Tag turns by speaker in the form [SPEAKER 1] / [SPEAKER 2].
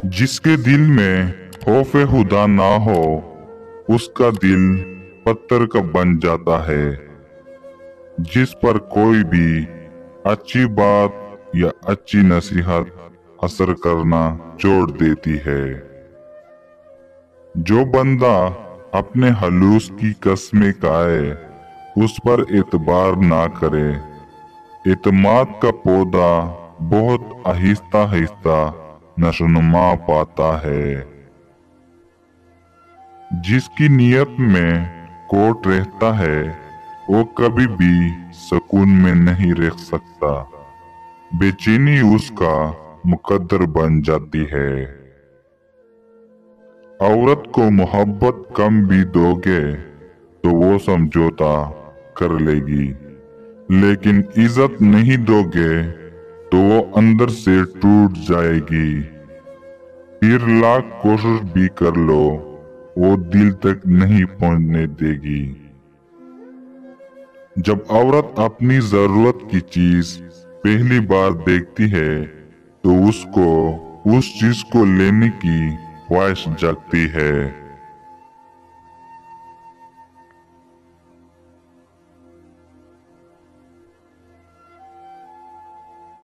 [SPEAKER 1] जिसके दिल में खौफ खुदा ना हो उसका दिल पत्थर का बन जाता है। जिस पर कोई भी अच्छी बात या अच्छी नसीहत असर करना छोड़ देती है। जो बंदा अपने हलूस की कस्में खाए उस पर एतबार ना करे। एतमाद का पौधा बहुत आहिस्ता आहिस्ता नशोनुमा पाता है। जिसकी नीयत में खोट रहता है वो कभी भी सुकून में नहीं रह सकता। बेचैनी उसका मुकद्दर बन जाती है। औरत को मोहब्बत कम भी दोगे तो वो समझौता कर लेगी, लेकिन इज्जत नहीं दोगे तो वो अंदर से टूट जाएगी। फिर लाख कोशिश भी कर लो वो दिल तक नहीं पहुंचने देगी। जब औरत अपनी जरूरत की चीज पहली बार देखती है तो उसको उस चीज को लेने की ख्वाहिश जगती है।